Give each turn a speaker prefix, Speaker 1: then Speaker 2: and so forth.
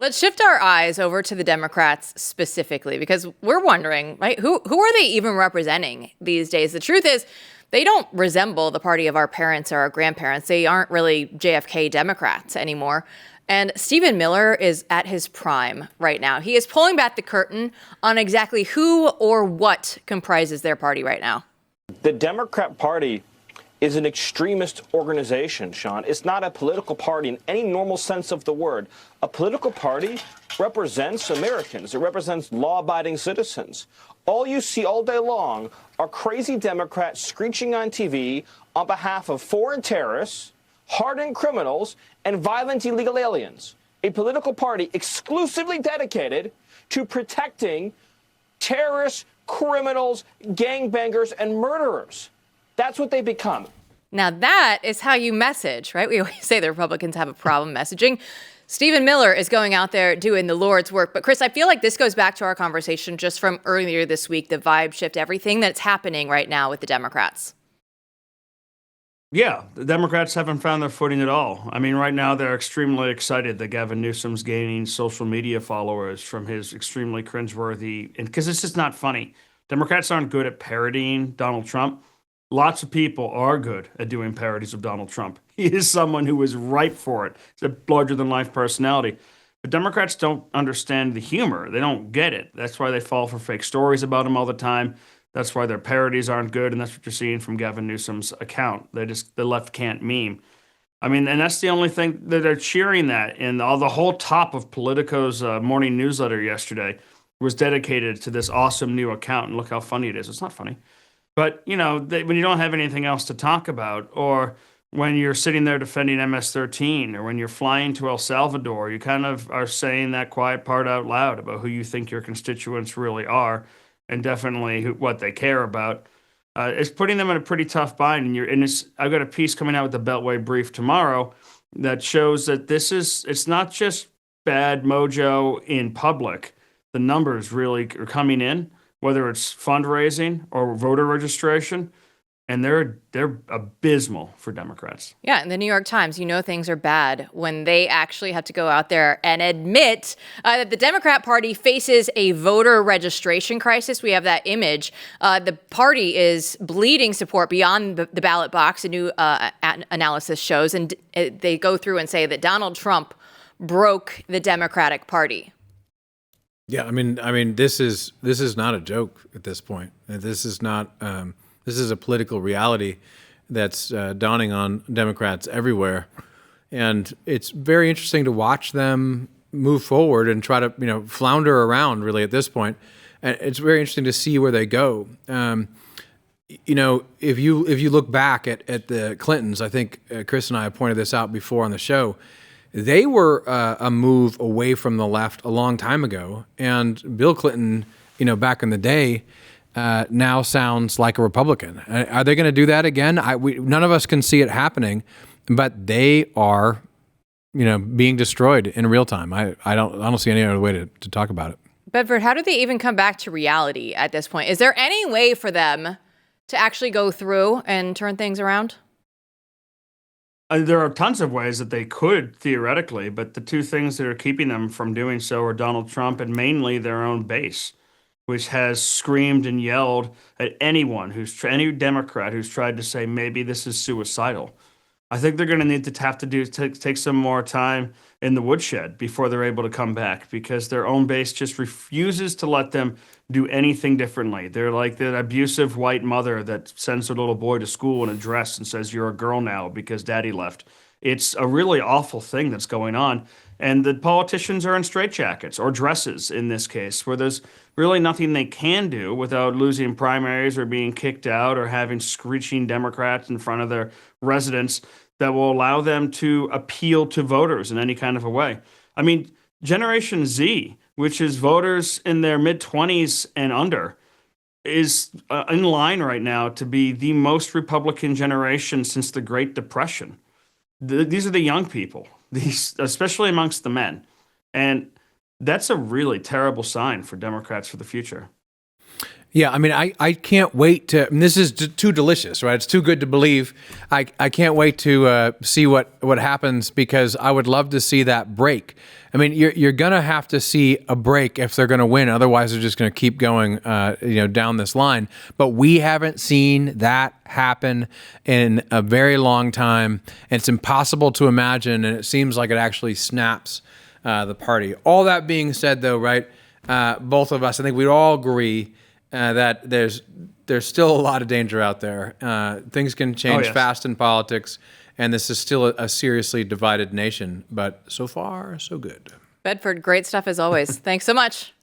Speaker 1: Let's shift our eyes over to the Democrats specifically, because we're wondering, right, who are they even representing these days? The truth is, they don't resemble the party of our parents or our grandparents. They aren't really JFK Democrats anymore. And Stephen Miller is at his prime right now. He is pulling back the curtain on exactly who or what comprises their party right now.
Speaker 2: The Democrat Party is an extremist organization, Sean. It's not a political party in any normal sense of the word. A political party represents Americans. It represents law-abiding citizens. All you see all day long are crazy Democrats screeching on TV on behalf of foreign terrorists, hardened criminals, and violent illegal aliens. A political party exclusively dedicated to protecting terrorists, criminals, gangbangers, and murderers. That's what they become.
Speaker 1: Now that is how you message, right? We always say the Republicans have a problem messaging. Stephen Miller is going out there doing the Lord's work. But Chris, I feel like this goes back to our conversation just from earlier this week, the vibe shift, everything that's happening right now with the Democrats.
Speaker 3: Yeah, the Democrats haven't found their footing at all. I mean, right now they're extremely excited that Gavin Newsom's gaining social media followers from his extremely cringeworthy, and because it's just not funny. Democrats aren't good at parodying Donald Trump. Lots of people are good at doing parodies of Donald Trump. He is someone who is ripe for it. He's a larger-than-life personality. But Democrats don't understand the humor. They don't get it. That's why they fall for fake stories about him all the time. That's why their parodies aren't good, and that's what you're seeing from Gavin Newsom's account. The left can't meme. I mean, and that's the only thing that they're cheering that. And the whole top of Politico's morning newsletter yesterday was dedicated to this awesome new account. And look how funny it is. It's not funny. But, you know, when you don't have anything else to talk about, or when you're sitting there defending MS-13, or when you're flying to El Salvador, you kind of are saying that quiet part out loud about who you think your constituents really are, and definitely what they care about. It's putting them in a pretty tough bind. I've got a piece coming out with the Beltway Brief tomorrow that shows that it's not just bad mojo in public. The numbers really are coming in, whether it's fundraising or voter registration, and they're abysmal for Democrats.
Speaker 1: Yeah, in the New York Times, things are bad when they actually have to go out there and admit that the Democrat Party faces a voter registration crisis. We have that image. The party is bleeding support beyond the ballot box, a new analysis shows, and they go through and say that Donald Trump broke the Democratic Party.
Speaker 4: Yeah, I mean, this is not a joke at this point. This is not. This is a political reality that's dawning on Democrats everywhere, and it's very interesting to watch them move forward and try to flounder around. Really, at this point, and it's very interesting to see where they go. If you look back at the Clintons, I think Chris and I have pointed this out before on the show. They were a move away from the left a long time ago, and Bill Clinton, back in the day, now sounds like a Republican. Are they going to do that again? None of us can see it happening, but they are, being destroyed in real time. I don't see any other way to talk about it.
Speaker 1: Bedford, how do they even come back to reality at this point? Is there any way for them to actually go through and turn things around?
Speaker 3: There are tons of ways that they could, theoretically, but the two things that are keeping them from doing so are Donald Trump and mainly their own base, which has screamed and yelled at anyone any Democrat who's tried to say maybe this is suicidal. I think they're going to need to take some more time in the woodshed before they're able to come back, because their own base just refuses to let them do anything differently. They're like that abusive white mother that sends her little boy to school in a dress and says, "You're a girl now because daddy left." It's a really awful thing that's going on. And the politicians are in straitjackets, or dresses in this case, where there's really nothing they can do without losing primaries or being kicked out or having screeching Democrats in front of their residents that will allow them to appeal to voters in any kind of a way. I mean, Generation Z, which is voters in their mid-20s and under, is in line right now to be the most Republican generation since the Great Depression. These are the young people, especially amongst the men. And that's a really terrible sign for Democrats for the future.
Speaker 4: Yeah, I mean, I can't wait to. And this is too delicious, right? It's too good to believe. I can't wait to see what happens, because I would love to see that break. I mean, you're gonna have to see a break if they're gonna win. Otherwise, they're just gonna keep going, down this line. But we haven't seen that happen in a very long time. And it's impossible to imagine, and it seems like it actually snaps the party. All that being said, though, right? Both of us, I think we'd all agree that there's still a lot of danger out there. Things can change fast in politics, and this is still a seriously divided nation. But so far, so good.
Speaker 1: Bedford, great stuff as always. Thanks so much.